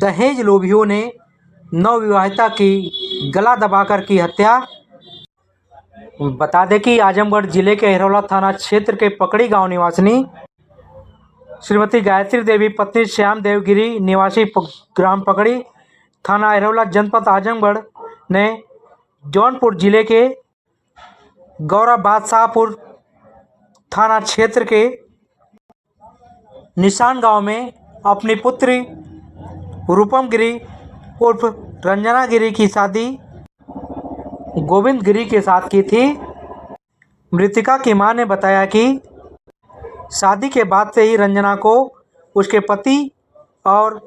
दहेज लोभियों ने नवविवाहिता की गला दबाकर की हत्या। बता दें कि आजमगढ़ जिले के अहिरौला थाना क्षेत्र के पकड़ी गांव निवासिनी श्रीमती गायत्री देवी पत्नी श्याम देव गिरी निवासी ग्राम पकड़ी थाना अहिरौला जनपद आजमगढ़ ने जौनपुर जिले के गौरा बादशाहपुर थाना क्षेत्र के निशान गांव में अपनी पुत्री रूपम गिरी उर्फ रंजना गिरी की शादी गोविंद गिरी के साथ की थी। मृतका की मां ने बताया कि शादी के बाद से ही रंजना को उसके पति और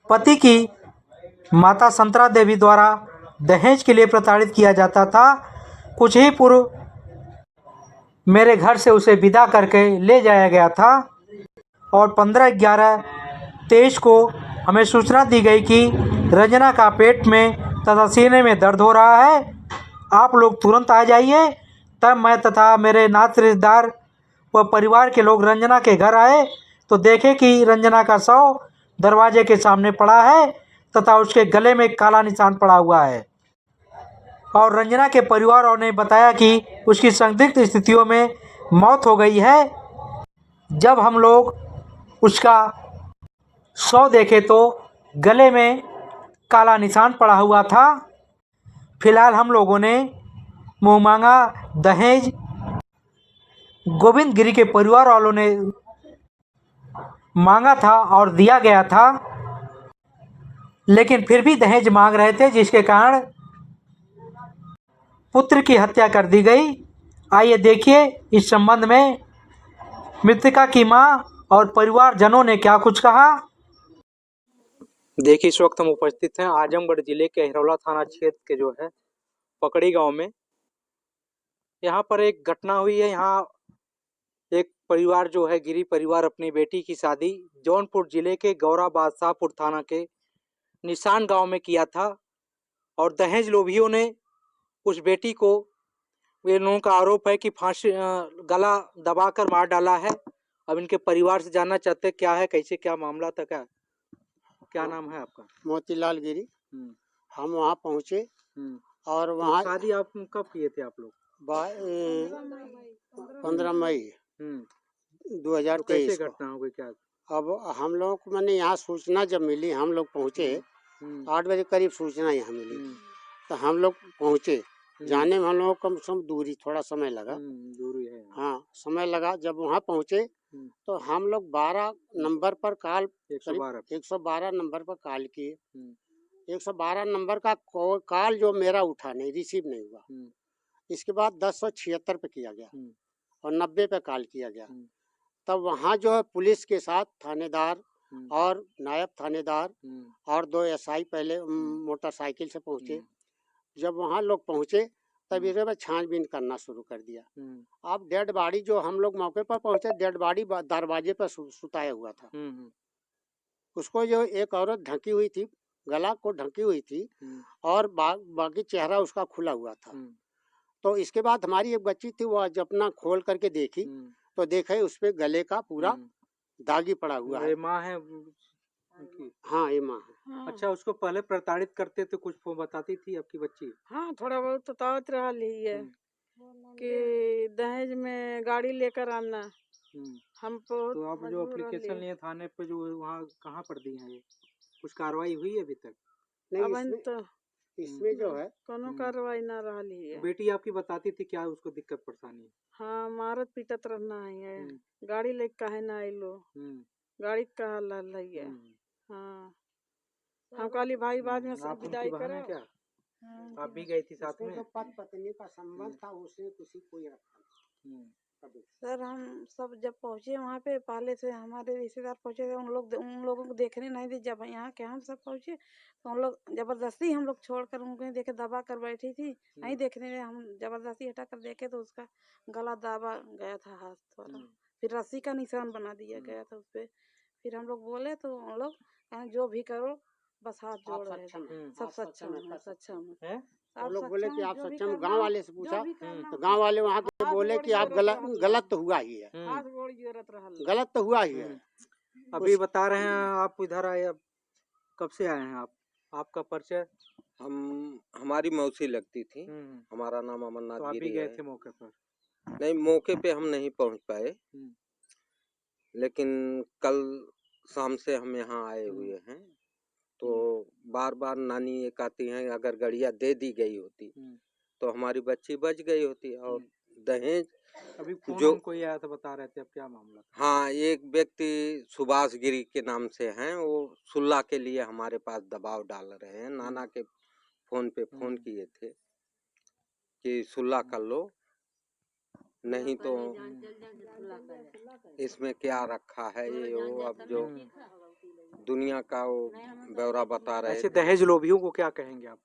पति की माता संतरा देवी द्वारा दहेज के लिए प्रताड़ित किया जाता था। कुछ ही पूर्व मेरे घर से उसे विदा करके ले जाया गया था और 15/11/23 को हमें सूचना दी गई कि रंजना का पेट में तथा सीने में दर्द हो रहा है, आप लोग तुरंत आ जाइए। तब मैं तथा मेरे नाते रिश्तेदार व परिवार के लोग रंजना के घर आए तो देखे कि रंजना का शव दरवाजे के सामने पड़ा है तथा उसके गले में काला निशान पड़ा हुआ है और रंजना के परिवार वालों ने बताया कि उसकी संदिग्ध स्थितियों में मौत हो गई है। जब हम लोग उसका शव देखे तो गले में काला निशान पड़ा हुआ था। फिलहाल हम लोगों ने मुँह मांगा दहेज गोविंद गिरी के परिवार वालों ने मांगा था और दिया गया था, लेकिन फिर भी दहेज मांग रहे थे, जिसके कारण पुत्र की हत्या कर दी गई। आइए देखिए इस संबंध में मृतका की मां और परिवारजनों ने क्या कुछ कहा। देखिए इस वक्त हम उपस्थित हैं आजमगढ़ जिले के अहिरौला थाना क्षेत्र के जो है पकड़ी गांव में। यहाँ पर एक घटना हुई है। यहाँ एक परिवार जो है गिरी परिवार अपनी बेटी की शादी जौनपुर जिले के गौरा बादशाहपुर थाना के निशान गांव में किया था और दहेज लोभियों ने उस बेटी को, वे लोगों का आरोप है कि फांसी गला दबाकर मार डाला है। अब इनके परिवार से जानना चाहते हैं क्या है, कैसे क्या मामला था, क्या नाम है आपका? मोतीलाल गिरी। हम वहाँ पहुँचे और वहाँ शादी आप कब किए थे आप लोग? 15 मई 2023 घटना हो गई क्या? अब हम लोग को मैंने यहाँ सूचना जब मिली, हम लोग पहुँचे 8 बजे करीब सूचना यहाँ मिली तो हम लोग पहुँचे। जाने में हम लोगों को कम से कम दूरी थोड़ा समय लगा, दूरी है। हाँ समय लगा। जब वहाँ पहुँचे तो हम लोग 12 नंबर पर कॉल 112 नंबर पर कॉल किए। 112 नंबर का कॉल जो मेरा उठा नहीं, रिसीव नहीं हुआ। इसके बाद 1076 पे किया गया और 90 पे कॉल किया गया। तब वहाँ जो है पुलिस के साथ थानेदार और नायब थानेदार और 2 एसआई पहले मोटरसाइकिल से पहुँचे। जब वहाँ लोग पहुँचे तब इसे छानबीन करना शुरू कर दिया। अब डेड बॉडी जो हम लोग मौके पर पहुँचे, डेड बॉडी दरवाजे पर सुताया हुआ था। उसको जो एक औरत ढकी हुई थी, गला को ढकी हुई थी और बाकी चेहरा उसका खुला हुआ था। तो इसके बाद हमारी एक बच्ची थी, वो अपना खोल करके देखी तो देखे उस पे गले का पूरा दागी पड़ा हुआ है। ये माँ है? हाँ ये माँ है। हाँ। अच्छा, उसको पहले प्रताड़ित करते तो कुछ बताती थी आपकी बच्ची? हाँ थोड़ा बहुत बतावत रहा है कि दहेज में गाड़ी लेकर आना। हम तो आप जो एप्लीकेशन लिए थाने पे, जो वहाँ कहाँ पर दी है, ये कुछ कार्रवाई हुई है अभी तक? नहीं, इसमें जो है कोनो कार्रवाई ना रही है। बेटी आपकी बताती थी क्या उसको दिक्कत परेशानी? हाँ मारत पीटत रहना है। गाड़ी लेके काहे ना आई लो, गाड़ी कहा लल है। हाँ हम काली भाई बाद में सब विदाई करो। क्या आप भी गई थी साथ में? जो पत्नी का संबंध था उसने किसी कोई रखा। सर हम सब जब पहुँचे वहाँ पे, पहले से हमारे रिश्तेदार पहुँचे थे, उन लोगों को देखने नहीं दी। जब यहाँ के हम सब पहुँचे तो उन लोग जबरदस्ती हम लोग छोड़कर उनको देखे, दबा कर बैठी थी, नहीं देखने दे। हम जबरदस्ती हटा कर देखे तो उसका गला दबा गया था हाथ द्वारा, फिर रस्सी का निशान बना दिया गया था उस पर। फिर हम लोग बोले तो उन लोग कहें जो भी करो बस हाथ जोड़ रहे थे, सब सक्षम है। आप लोग बोले कि आप सक्षम। गांव वाले से पूछा तो गांव वाले वहाँ के बोले कि आप गलत तो हुआ ही है, गलत तो हुआ ही है। अभी बता रहे हैं आप इधर आए, अब कब से आए हैं आप? आपका परिचय? हमारी मौसी लगती थी। हमारा नाम अमरनाथ गिरी है। थे मौके पर? नहीं, मौके पे हम नहीं पहुंच पाए, लेकिन कल शाम से हम यहाँ आए हुए हैं। तो बार बार नानी ये कहती हैं अगर गड़िया दे दी गई होती तो हमारी बच्ची बच गई होती। और दहेज अभी फोन जो हमको ये आया था, बता रहे थे, अब क्या मामला था? हाँ, एक व्यक्ति सुभाष गिरी के नाम से हैं, वो सुल्ला के लिए हमारे पास दबाव डाल रहे हैं। नाना के फोन पे फोन किए थे कि सुल्ला कर लो, नहीं तो इसमें क्या रखा है ये वो। अब जो दुनिया का वो ब्यौरा बता रहे ऐसे थे। दहेज लोभियों को क्या कहेंगे आप?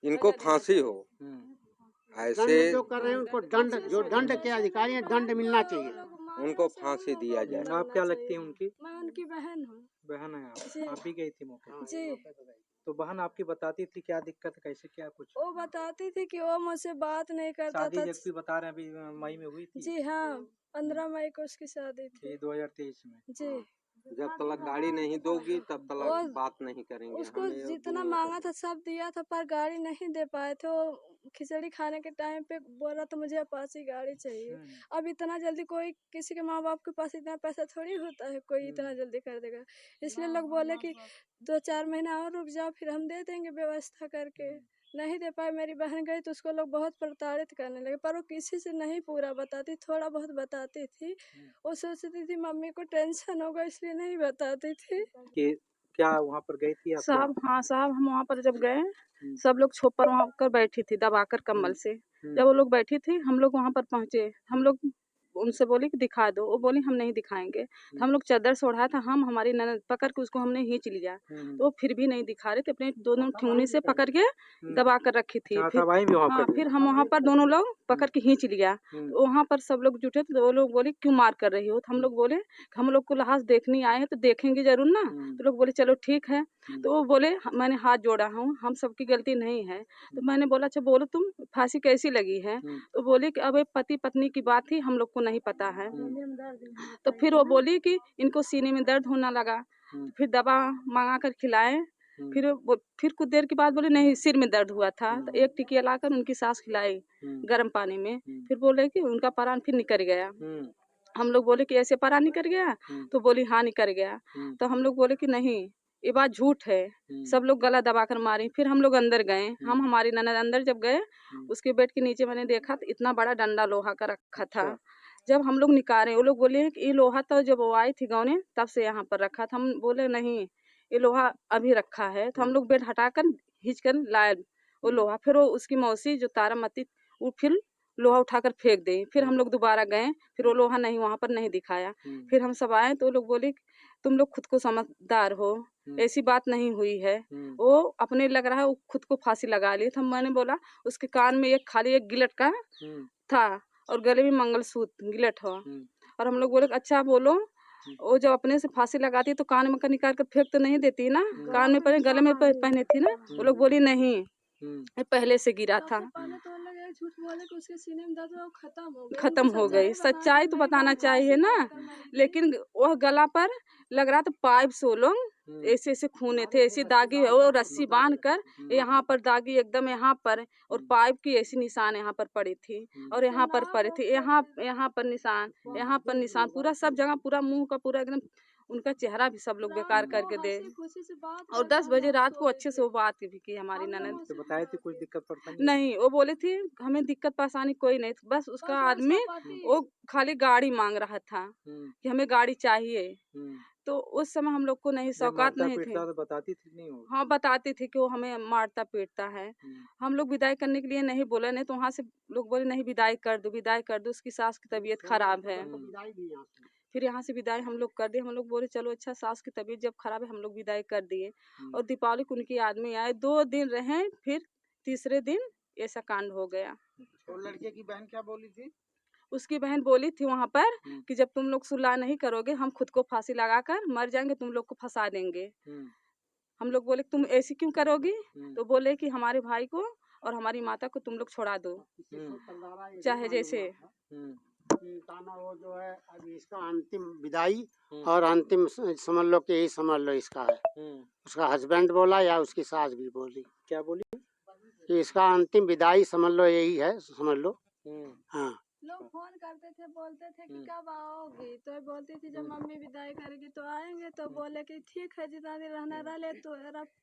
इनको फांसी हो। ऐसे दंड जो कर रहे हैं उनको दंड, जो दंड के अधिकारी हैं, दंड मिलना चाहिए। उनको फांसी दिया जाए। आप क्या लगती है उनकी? मैं उनकी बहन हूँ बहन है आप? जी। आप भी गई थी मौके पर? जी। तो बहन आपकी बताती थी क्या दिक्कत, कैसे क्या कुछ? वो बताती थी कि वो मुझसे बात नहीं करता शादी था। व्यक्ति बता रहे हैं अभी मई में हुई थी? जी हाँ, 15 मई को उसकी शादी थी। ये 2023 में? जी। जब तक गाड़ी नहीं दोगी तब तक और बात नहीं करेंगे। उसको हमें जितना दुनिया मांगा था सब दिया था, पर गाड़ी नहीं दे पाए थे। वो खिचड़ी खाने के टाइम पे बोला तो मुझे अपाची गाड़ी चाहिए। अब इतना जल्दी कोई किसी के माँ बाप के पास इतना पैसा थोड़ी होता है, कोई इतना जल्दी कर देगा। इसलिए लोग बोले कि 2-4 महीना और रुक जाओ, फिर हम दे देंगे व्यवस्था करके। नहीं दे पाए। मेरी बहन गई तो उसको लोग बहुत प्रताड़ित करने लगे, पर वो किसी से नहीं पूरा बताती, थोड़ा बहुत बताती थी। वो सोचती थी मम्मी को टेंशन होगा इसलिए नहीं बताती थी। कि क्या वहाँ पर गई थी आप? साहब, हाँ साहब, हम वहाँ पर जब गए, सब लोग छुप वहाँ कर बैठी थी दबाकर कम्बल से। जब वो लोग बैठी थी, हम लोग वहाँ पर पहुँचे। हम लोग उनसे बोले कि दिखा दो, वो बोली हम नहीं दिखाएंगे। तो हम लोग चादर से ओढ़ा था, हम हमारी ननद पकड़ के उसको हमने खींच लिया, तो वो फिर भी नहीं दिखा रहे थे। अपने दोनों ठुंगनी से पकड़ के दबा कर रखी थी। फिर हाँ, फिर हम वहाँ पर दोनों लोग पकड़ के खींच लिया। तो वहाँ पर सब लोग जुटे थे, तो वो लोग बोले क्यों मार कर रही हो? तो हम लोग बोले हम लोग को लाश देखने आए हैं तो देखेंगे जरूर ना। तो लोग बोले चलो ठीक है। तो वो बोले मैंने हाथ जोड़ा हूँ, हम सबकी गलती नहीं है। तो मैंने बोला अच्छा बोलो तुम फांसी कैसी लगी है? तो बोले कि अब पति पत्नी की बात थी, हम लोग को नहीं पता है। तो फिर वो बोली कि इनको सीने में दर्द होने लगा, तो फिर दवा मंगा कर खिलाए। फिर कुछ देर के बाद बोले नहीं सिर में दर्द हुआ था, तो एक टिकिया लाकर उनकी सांस खिलाई गर्म पानी में। फिर बोले कि उनका प्राण फिर निकल गया। हम लोग बोले कि ऐसे प्राण निकल गया? तो बोली हाँ निकल गया। तो हम लोग बोले कि नहीं ये बात झूठ है, सब लोग गला दबाकर मारी। फिर हम लोग अंदर गए, हम हमारी ननद अंदर जब गए, उसके बेड के नीचे मैंने देखा तो इतना बड़ा डंडा लोहा का रखा था। जब हम लोग निकाले, वो लोग बोले कि ये लोहा तो जब वो आई थी गाँव ने तब से यहाँ पर रखा था। हम बोले नहीं ये लोहा अभी रखा है। तो हम लोग बेड हटाकर खींच कर लाए वो लोहा। फिर वो उसकी मौसी जो तारामती वो फिर लोहा उठाकर फेंक दे। फिर हम लोग दोबारा गए, फिर वो लोहा नहीं वहाँ पर नहीं दिखाया। फिर हम सब आए तो लोग बोले तुम लोग खुद को समझदार हो, ऐसी बात नहीं हुई है। वो अपने लग रहा है वो खुद को फांसी लगा ली। तो मैंने बोला उसके कान में एक खाली एक गिलट का था और गले में मंगलसूत्र गिलट हो। और हम लोग बोले अच्छा बोलो, वो जब अपने से फांसी लगाती तो कान में का निकाल कर फेंक तो नहीं देती ना, कान में पहने गले में पहने थी ना। वो लोग बोली नहीं ये पहले से गिरा था। झूठ बोले कि उसके सीने में दर्द खत्म हो गई। सच्चाई तो बताना चाहिए ना, लेकिन वह गला पर लग रहा था पाइप से लोग ऐसे ऐसे खूने थे, ऐसे दागी वो रस्सी बांध कर यहाँ पर दागी एकदम यहाँ पर, और पाइप की ऐसी निशान यहाँ पर पड़ी थी और यहाँ पर पड़ी थी, यहाँ पर निशान, यहाँ पर निशान, पूरा सब जगह, पूरा मुंह का पूरा एकदम उनका चेहरा भी सब लोग बेकार करके दे। और 10 बजे रात को अच्छे से वो बात भी की हमारी ननद से। बताए थे कुछ दिक्कत परेशानी? नहीं, वो बोले थी हमें दिक्कत परेशानी कोई नहीं, बस उसका आदमी वो खाली गाड़ी मांग रहा था कि हमें गाड़ी चाहिए। तो उस समय हम लोग को नहीं सौकात नहीं थे। तो बताती थी नहीं हो? हाँ बताती थी कि वो हमें मारता पीटता है। हम लोग विदाई करने के लिए नहीं बोले, नहीं तो वहाँ से लोग बोले नहीं विदाई कर दो, विदाई कर दो, उसकी सास की तबीयत खराब है। फिर यहाँ से विदाई हम लोग कर दिए। हम लोग बोले चलो अच्छा, सास की तबीयत जब खराब है हम लोग विदाई कर दिए। और दीपावली को उनके आदमी आए, 2 दिन रहे, फिर तीसरे दिन ऐसा कांड हो गया। तो लड़के की बहन क्या बोली थी? उसकी बहन बोली थी वहाँ पर कि जब तुम लोग सुलह नहीं करोगे हम खुद को फांसी लगाकर मर जाएंगे, तुम लोग को फंसा देंगे। हम लोग बोले तुम ऐसी क्यों करोगी? तो बोले कि हमारे भाई को और हमारी माता को तुम लोग छोड़ा दो, चाहे जैसे। ताना वो जो है अभी इसका अंतिम विदाई और अंतिम समझ लो कि यही समझ लो इसका है। उसका हस्बैंड बोला या उसकी सास भी बोली। क्या बोली? कि इसका अंतिम विदाई समझ लो यही है, समझ लो। हाँ, लोग फोन करते थे, बोलते थे कि कब आओगी, तो बोलती थी जब मम्मी विदाई करेगी तो आएंगे, तो बोले कि ठीक है जितना दिन रहना रह ले, तो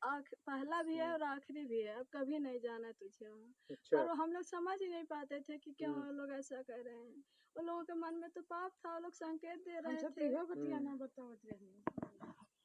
पहला भी है और आखिरी भी है, अब कभी नहीं जाना तुझे वहाँ। अच्छा। पर हम लोग समझ ही नहीं पाते थे कि क्यों वो लोग ऐसा कर रहे हैं। उन लोगों के मन में तो पाप था, वो लोग संकेत दे रहे थे।